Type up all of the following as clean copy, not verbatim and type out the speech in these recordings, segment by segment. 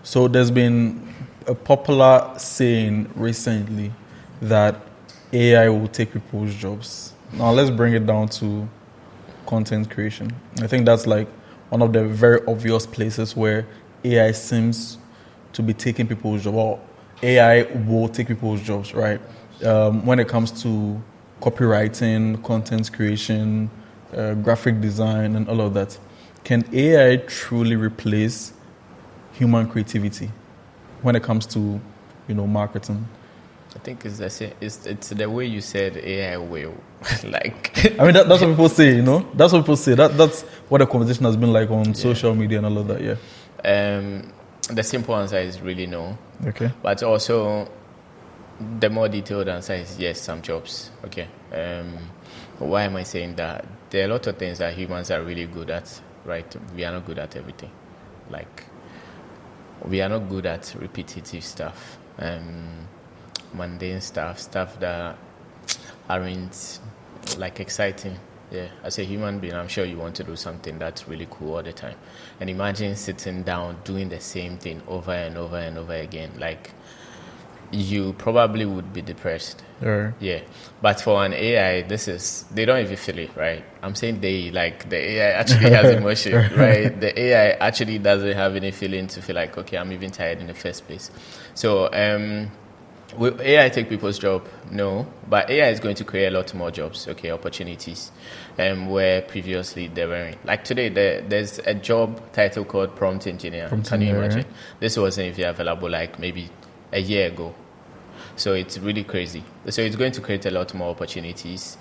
So there's been a popular saying recently that AI will take people's jobs. Now let's bring it down to content creation. I think that's like one of the very obvious places where AI seems to be taking people's jobs. Or AI will take people's jobs, right? When it comes to copywriting, content creation, graphic design, and all of that. Can AI truly replace human creativity when it comes to, marketing? I think it's the same. It's the way you said AI will. Like, I mean, that's what people say, That's what people say. That's what the conversation has been like on social media and all of that, yeah. The simple answer is really no. Okay. But also, the more detailed answer is yes, some jobs. Okay. Why am I saying that? There are a lot of things that humans are really good at, right? We are not good at everything. Like, we are not good at repetitive stuff, mundane stuff that aren't like exciting. Yeah, as a human being, I'm sure you want to do something that's really cool all the time. And imagine sitting down doing the same thing over and over and over again. Like, you probably would be depressed. Sure. Yeah. But for an AI, they don't even feel it, right? I'm saying the AI actually has emotion, right? The AI actually doesn't have any feeling to feel like, okay, I'm even tired in the first place. So, will AI take people's job? No. But AI is going to create a lot more jobs, okay, opportunities, where previously there weren't. Like today, there's a job title called prompt engineer. Can you imagine? This wasn't even available like maybe a year ago. So it's really crazy. So it's going to create a lot more opportunities,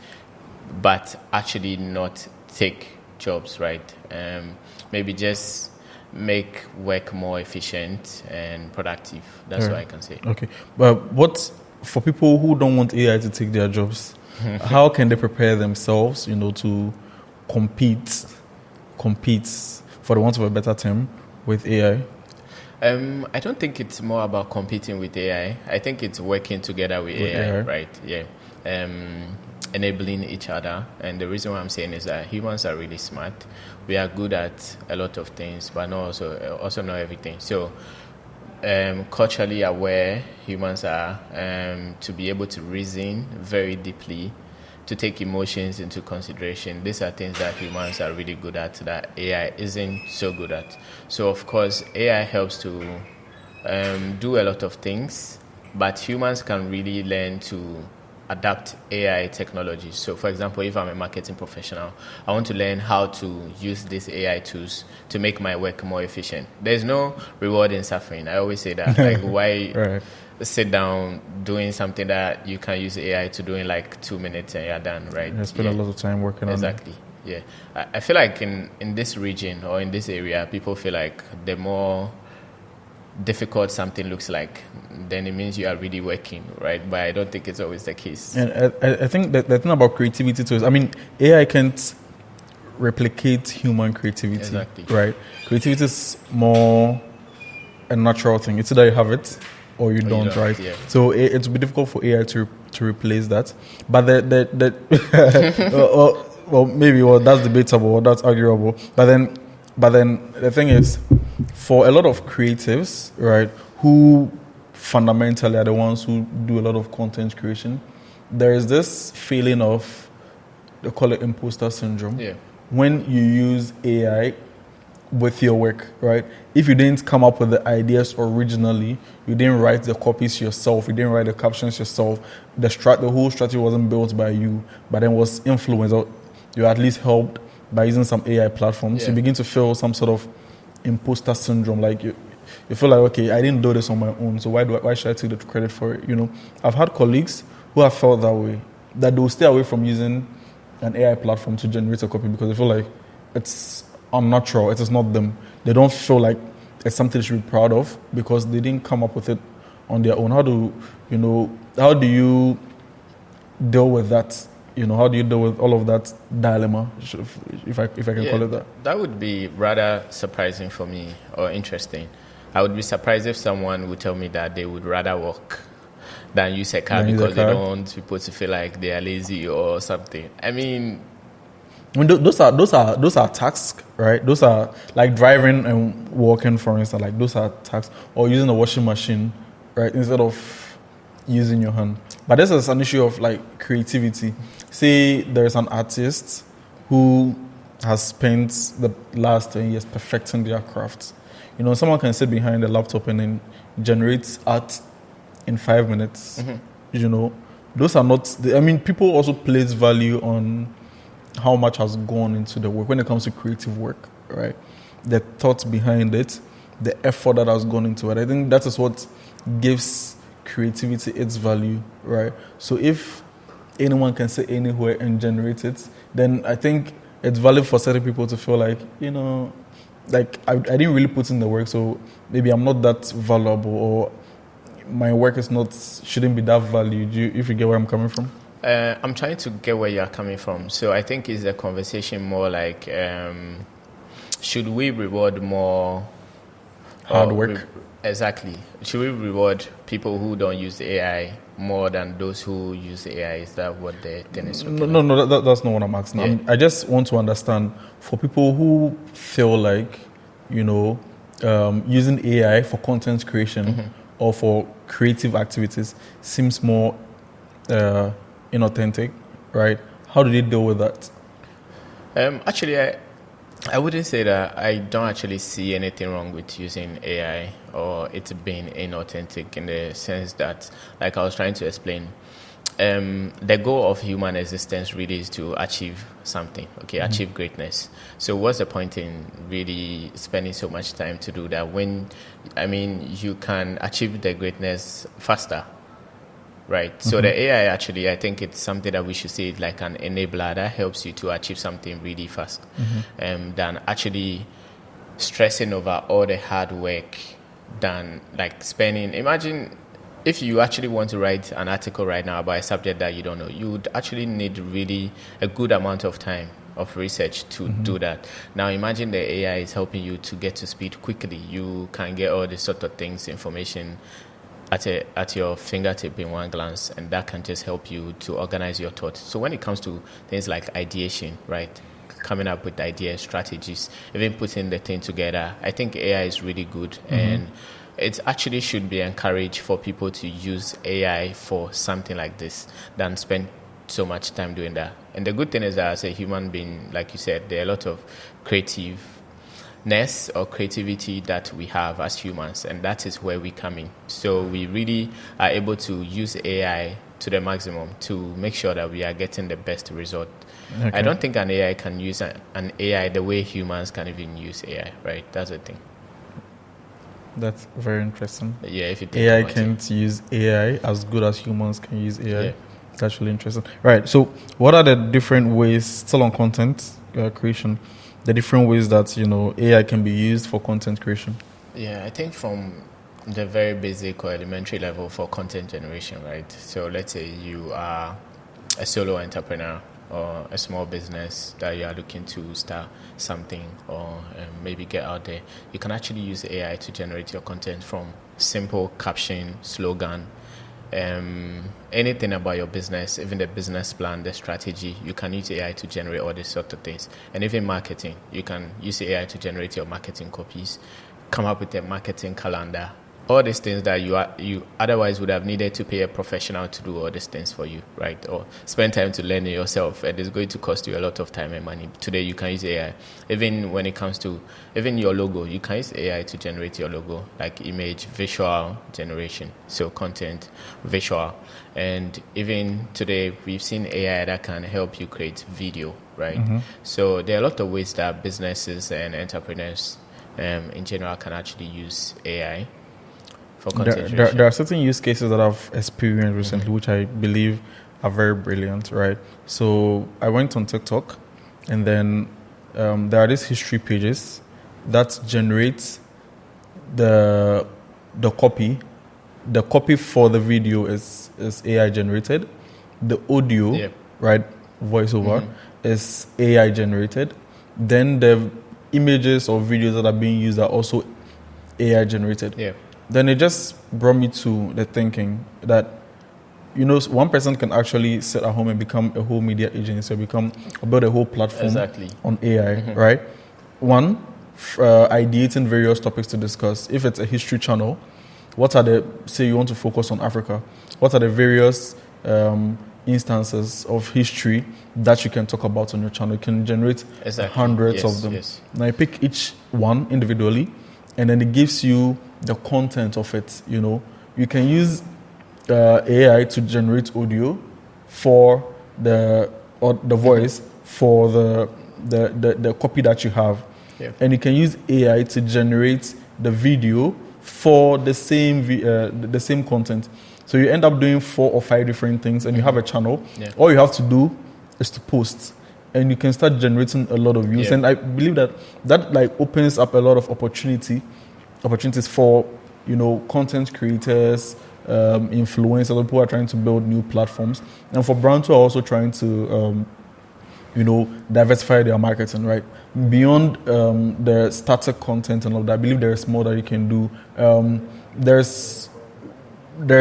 but actually not take jobs, right? Maybe just make work more efficient and productive. That's what I can say. Okay. But for people who don't want AI to take their jobs, how can they prepare themselves, to compete, for the want of a better term, with AI? I don't think it's more about competing with AI. I think it's working together with AI, right? Yeah. Enabling each other. And the reason why I'm saying is that humans are really smart. We are good at a lot of things, but not also not everything. So culturally aware humans are, to be able to reason very deeply, to take emotions into consideration. These are things that humans are really good at that AI isn't so good at. So, of course, AI helps to do a lot of things, but humans can really learn to adapt AI technology. So, for example, if I'm a marketing professional, I want to learn how to use these AI tools to make my work more efficient. There's no reward in suffering. I always say that. Like, why... Right. Sit down doing something that you can use AI to do in like 2 minutes and you're done, right? You spend a lot of time working on it. Exactly. Yeah. I feel like in this region or in this area, people feel like the more difficult something looks like, then it means you are really working, right? But I don't think it's always the case. And I think that the thing about creativity too is, AI can't replicate human creativity. Exactly. Right? Creativity is more a natural thing. It's either you have it or you don't, right? Yeah. So it's be difficult for AI to replace that. But that's debatable, or that's arguable. But then the thing is, for a lot of creatives, right, who fundamentally are the ones who do a lot of content creation, there is this feeling of, they call it imposter syndrome. Yeah. When you use AI with your work, right? If you didn't come up with the ideas originally, you didn't write the copies yourself, you didn't write the captions yourself, the whole strategy wasn't built by you, but then was influenced, or you at least helped by using some AI platforms, you begin to feel some sort of imposter syndrome. Like you feel like, okay, I didn't do this on my own, so why should I take the credit for it? I've had colleagues who have felt that way, that they'll stay away from using an AI platform to generate a copy because they feel like it's unnatural. It is not them. They don't feel like it's something they should be proud of because they didn't come up with it on their own. How do you deal with that? How do you deal with all of that dilemma, if I can call it that? That would be rather surprising for me, or interesting. I would be surprised if someone would tell me that they would rather work than use a car because they don't want people to feel like they are lazy or something. I mean, those are tasks, right? Those are like driving and walking, for instance. Like those are tasks, or using a washing machine, right? Instead of using your hand. But this is an issue of like creativity. Say there's an artist who has spent the last 10 years perfecting their craft. You know, someone can sit behind a laptop and then generate art in 5 minutes. You know, those are not. People also place value on how much has gone into the work when it comes to creative work, right? The thoughts behind it, the effort that has gone into it. I think that is what gives creativity its value, right? So if anyone can sit anywhere and generate it, then I think it's valid for certain people to feel like, you know, like I didn't really put in the work, so maybe I'm not that valuable, or my work shouldn't be that valued. If you get where I'm coming from. I'm trying to get where you're coming from. So I think it's a conversation more like, should we reward more hard work? Exactly. Should we reward people who don't use AI more than those who use AI? Is that what the thing is? No, that's not what I'm asking. Yeah. I just want to understand, for people who feel like, you know, using AI for content creation or for creative activities seems more inauthentic, right? How do they deal with that? Actually, I wouldn't say that. I don't actually see anything wrong with using AI or it being inauthentic, in the sense that, like I was trying to explain, the goal of human existence really is to achieve something, achieve greatness. So what's the point in really spending so much time to do that when, you can achieve the greatness faster? Right. So the AI, actually, I think it's something that we should see it like an enabler that helps you to achieve something really fast, than actually stressing over all the hard work, than like spending. Imagine if you actually want to write an article right now about a subject that you don't know, you would actually need really a good amount of time of research to do that. Now imagine the AI is helping you to get to speed quickly. You can get all this sort of things, information at your fingertip in one glance, and that can just help you to organize your thoughts. So when it comes to things like ideation, right, coming up with ideas, strategies, even putting the thing together, I think AI is really good, and it actually should be encouraged for people to use AI for something like this than spend so much time doing that. And the good thing is that as a human being, like you said, there are a lot of creativeness or creativity that we have as humans, and that is where we come in. So we really are able to use AI to the maximum to make sure that we are getting the best result. Okay. I don't think an AI can use an AI the way humans can even use AI, right? That's the thing. That's very interesting. Yeah, if you think AI can't use AI as good as humans can use AI. Yeah. That's really interesting. Right. So what are the different ways, still on content creation, the different ways that, you know, AI can be used for content creation? Yeah, I think from the very basic or elementary level for content generation, right? So let's say you are a solo entrepreneur or a small business that you are looking to start something or maybe get out there. You can actually use AI to generate your content, from simple caption, slogan, anything about your business, even the business plan, the strategy. You can use AI to generate all these sort of things. And even marketing, you can use AI to generate your marketing copies, come up with a marketing calendar, all these things that you otherwise would have needed to pay a professional to do all these things for you, right? Or spend time to learn it yourself, and it's going to cost you a lot of time and money. Today you can use AI. Even when it comes to even your logo, you can use AI to generate your logo, like image, visual generation, so content, visual. And even today we've seen AI that can help you create video, right? So there are a lot of ways that businesses and entrepreneurs in general can actually use AI. There are certain use cases that I've experienced recently, which I believe are very brilliant, right? So I went on TikTok, and then there are these history pages that generate the copy. The copy for the video is AI generated. The audio, right, voiceover, is AI generated. Then the images or videos that are being used are also AI generated. Yeah. Then it just brought me to the thinking that one person can actually sit at home and become a whole media agency, or build a whole platform on AI, right? One, ideating various topics to discuss. If it's a history channel, what are say you want to focus on Africa, what are the various instances of history that you can talk about on your channel? You can generate hundreds of them. Yes. Now you pick each one individually, and then it gives you the content of it. You can use AI to generate audio for the voice for the copy that you have, and you can use AI to generate the video for the same content. So you end up doing 4 or 5 different things, and you have a channel. All you have to do is to post, and you can start generating a lot of views. And I believe that like opens up a lot of opportunities for content creators, influencers, people who are trying to build new platforms, and for brands who are also trying to diversify their marketing, right? Beyond the static content and all that, I believe there is more that you can do. There's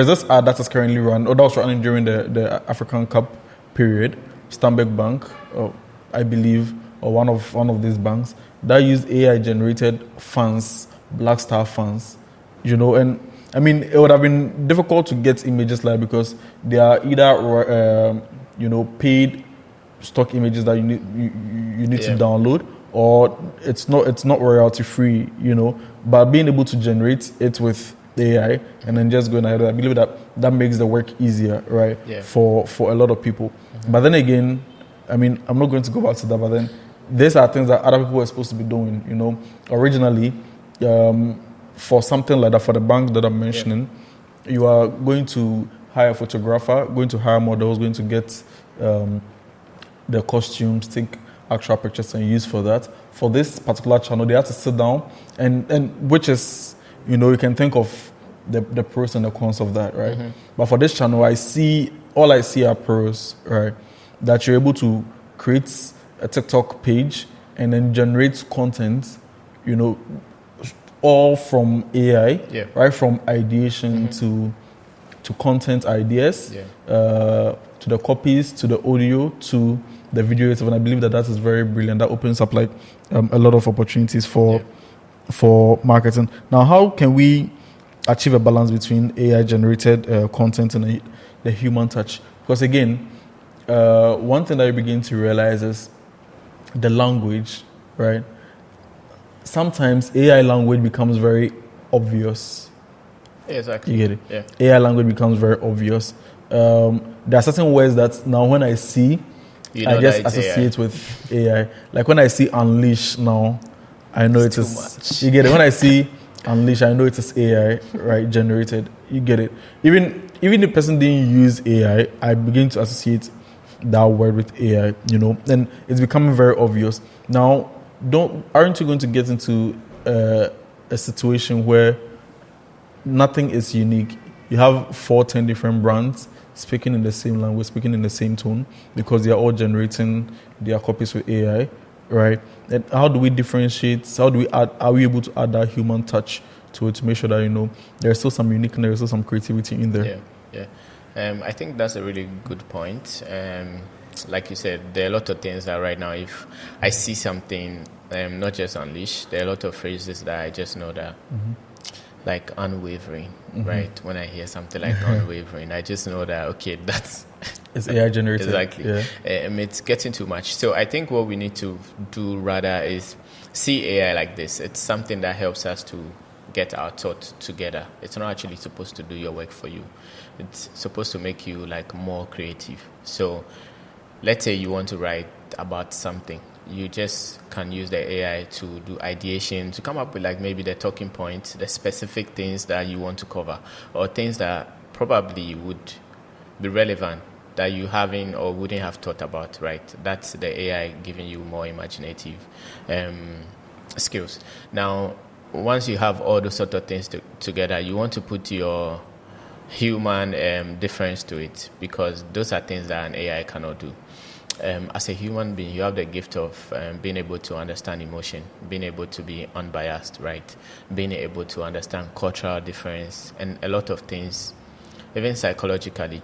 this ad that is currently run, or that was running during the African Cup period. Stanbic Bank, I believe, or one of these banks that used AI generated fans, Black Star fans, and I mean, it would have been difficult to get images like, because they are either paid stock images that you need to download, or it's not royalty free, But being able to generate it with AI and then just going ahead, I believe that makes the work easier, right? For a lot of people. But then again, I mean, I'm not going to go back to that. But then these are things that other people were supposed to be doing. Originally, for something like that, for the bank that I'm mentioning, you are going to hire a photographer, going to hire models, going to get the costumes, take actual pictures and use for that. For this particular channel, they have to sit down and which is, you can think of the pros and the cons of that, right? But for this channel, all I see are pros, right? That you're able to create a TikTok page and then generate content, all from AI, right? From ideation to content ideas, to the copies, to the audio, to the video itself. And I believe that is very brilliant. That opens up like a lot of opportunities for marketing. Now, how can we achieve a balance between AI generated content and the human touch? Because again, one thing that you begin to realize is the language, right? Sometimes AI language becomes very obvious. Exactly. You get it? Yeah. AI language becomes very obvious. There are certain words that now when I see, I just associate with AI. Like when I see unleash now, I know it is. You get it? When I see unleash, I know it is AI, right? Generated. You get it? Even the person didn't use AI, I begin to associate that word with AI, and it's becoming very obvious. Now, aren't you going to get into a situation where nothing is unique? You have 4-10 different brands speaking in the same language, speaking in the same tone, because they are all generating their copies with AI, right? And how do we differentiate? Are we able to add that human touch to it to make sure that there's still some uniqueness, there's still some creativity in there? I think that's a really good point. Like you said, there are a lot of things that right now, if I see something, not just unleash, there are a lot of phrases that I just know that, like unwavering, right? When I hear something like unwavering, I just know that, okay, that's... It's AI generated. Exactly. Yeah. It's getting too much. So I think what we need to do rather is see AI like this. It's something that helps us to get our thought together. It's not actually supposed to do your work for you. It's supposed to make you like more creative. So let's say you want to write about something. You just can use the AI to do ideation, to come up with like maybe the talking points, the specific things that you want to cover, or things that probably would be relevant that you haven't or wouldn't have thought about, right? That's the AI giving you more imaginative skills. Now, once you have all those sort of things together, you want to put your human difference to it, because those are things that an AI cannot do. As a human being, you have the gift of being able to understand emotion, being able to be unbiased, right? Being able to understand cultural difference and a lot of things, even psychologically.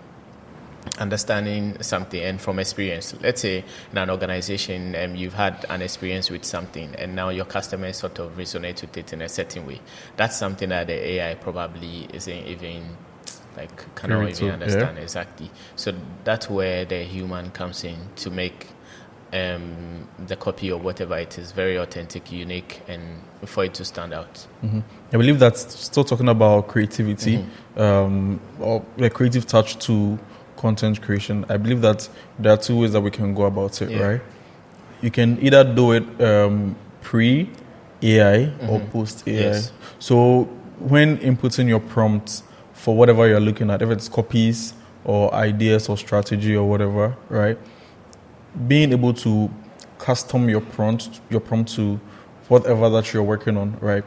understanding something, and from experience, let's say in an organization, you've had an experience with something, and now your customers sort of resonate with it in a certain way. That's something that the AI probably isn't even cannot even understand exactly. So that's where the human comes in to make the copy or whatever it is very authentic, unique, and for it to stand out. Mm-hmm. I believe that's still talking about creativity, or a creative touch to content creation. I believe that there are two ways that we can go about it, right? You can either do it pre-AI or post-AI. Yes. So when inputting your prompts for whatever you're looking at, if it's copies or ideas or strategy or whatever, right? Being able to custom your prompt to whatever that you're working on, right?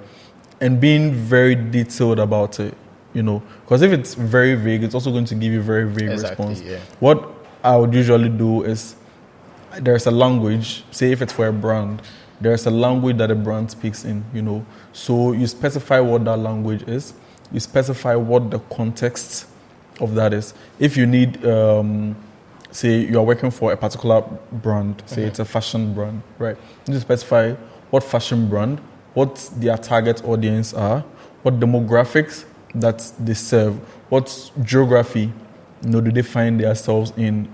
And being very detailed about it, because if it's very vague, it's also going to give you very vague response. Yeah. What I would usually do is there's a language, say if it's for a brand, there's a language that a brand speaks in, So you specify what that language is. You specify what the context of that is. If you need, say you're working for a particular brand, say it's a fashion brand, right? You need to specify what fashion brand, what their target audience are, what demographics that they serve, what geography, do they find themselves in,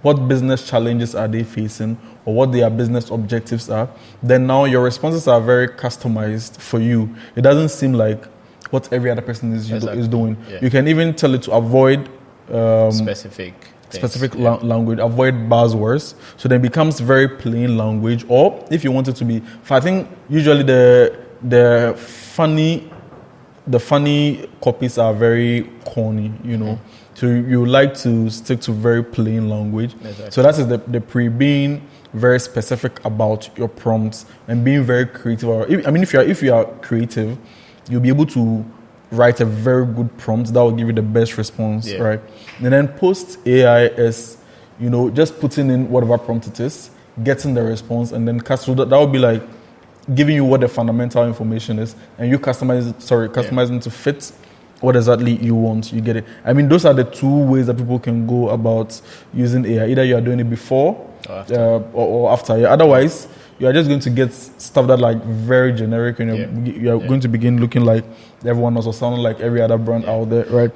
what business challenges are they facing, or what their business objectives are. Then now your responses are very customized for you. It doesn't seem like what every other person is doing. Yeah. You can even tell it to avoid specific language, avoid buzzwords. So then it becomes very plain language. Or if you want it to be, I think usually the funny copies are very corny, So you like to stick to very plain language. Exactly. So that is the being very specific about your prompts and being very creative. If you are creative, you'll be able to write a very good prompt that will give you the best response, right? And then post AI is, just putting in whatever prompt it is, getting the response, and then that would be like giving you what the fundamental information is, and you customizing to fit what exactly you want. You get it? Those are the two ways that people can go about using AI. Either you are doing it before or after. Yeah. Otherwise, you are just going to get stuff that very generic, and you're going to begin looking like everyone else or sounding like every other brand out there, right?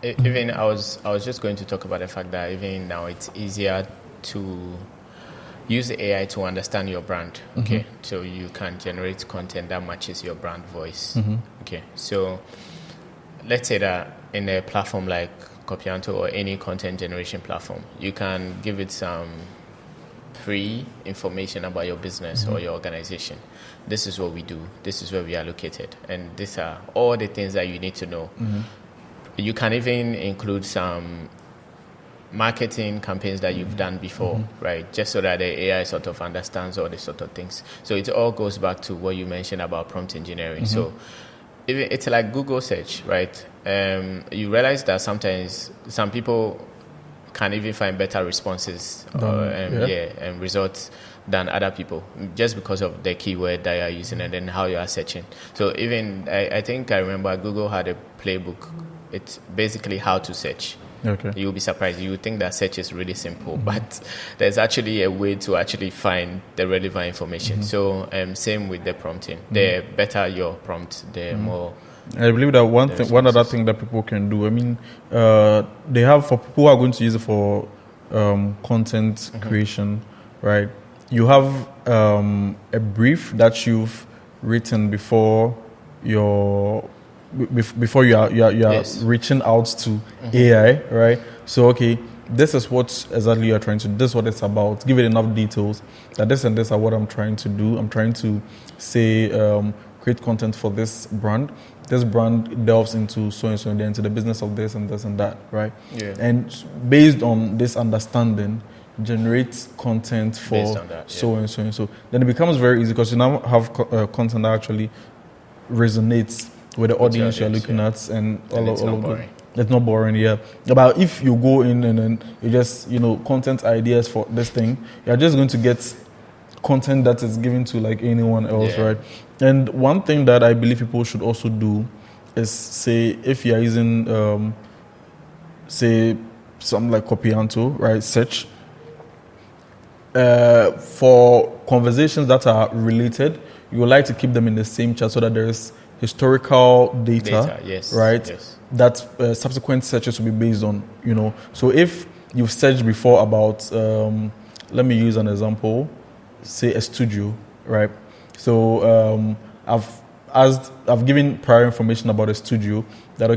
Even I was just going to talk about the fact that even now it's easier to use AI to understand your brand. Okay, so you can generate content that matches your brand voice. Okay, so let's say that in a platform like Copyanto or any content generation platform, you can give it some information about your business or your organization. This is what we do. This is where we are located. And these are all the things that you need to know. You can even include some marketing campaigns that you've done before, right? Just so that the AI sort of understands all these sort of things. So it all goes back to what you mentioned about prompt engineering. So it's like Google search, right? You realize that sometimes some people can even find better responses and results than other people just because of the keyword that you are using and then how you are searching. So even I think I remember Google had a playbook. It's basically how to search. Okay. You'll be surprised. You would think that search is really simple, but there's actually a way to actually find the relevant information. So same with the prompting. The better your prompt, the more. I believe that one other thing that people can do. They have, for people who are going to use it for content creation, right? You have a brief that you've written before you are reaching out to AI, right? So this is what exactly you are trying to do. This is what it's about. Give it enough details that this and this are what I'm trying to do. I'm trying to say create content for this brand. This brand delves into so and so and into the business of this and this and that, right? Yeah. And based on this understanding, generate content for so and so and so. Then it becomes very easy because you now have content that actually resonates with the audience you're looking at, and all of boring. It's not boring, yeah. But if you go in and then you just, content ideas for this thing, you're just going to get content that is given to anyone else, right? And one thing that I believe people should also do is, say, if you're using, say, something like Copyanto, right? Search. For conversations that are related, you would like to keep them in the same chat so that there is historical data, yes, right? Yes. That subsequent searches will be based on, So if you've searched before about, let me use an example, say a studio, right? So I've given prior information about a studio that,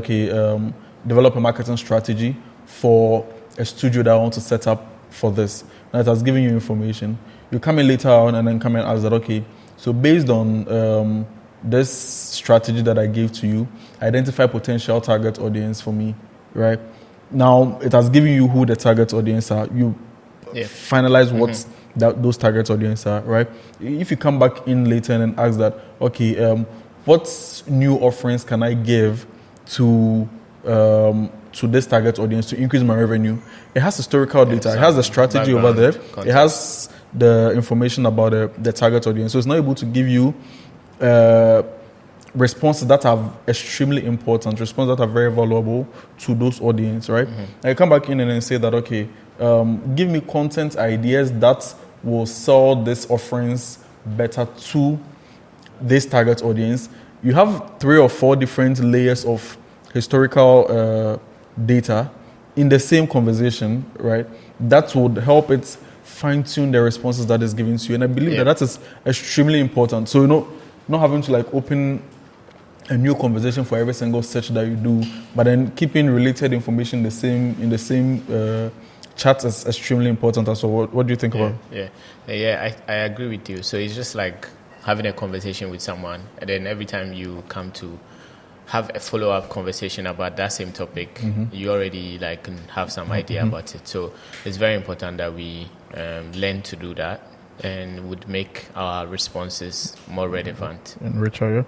develop a marketing strategy for a studio that I want to set up for this. Now it has given you information. You come in later on and then come and ask that, so based on this strategy that I gave to you, identify potential target audience for me, right? Now it has given you who the target audience are. You finalize what those target audience are, right? If you come back in later and ask that, what new offerings can I give to this target audience to increase my revenue? It has historical data. It has the strategy over there. Context. It has the information about the target audience. So it's not able to give you responses that are extremely important, responses that are very valuable to those audience, right? I come back in and then say that, give me content ideas that will sell these offerings better to this target audience. You have 3 or 4 different layers of historical data in the same conversation, right? That would help it fine-tune the responses that is given to you. And I believe that is extremely important. So, not having to open a new conversation for every single search that you do, but then keeping related information in the same chat is extremely important as well. What do you think about it? I agree with you. So it's just like having a conversation with someone, and then every time you come to have a follow-up conversation about that same topic, you already can have some idea about it. So it's very important that we learn to do that and would make our responses more relevant and richer.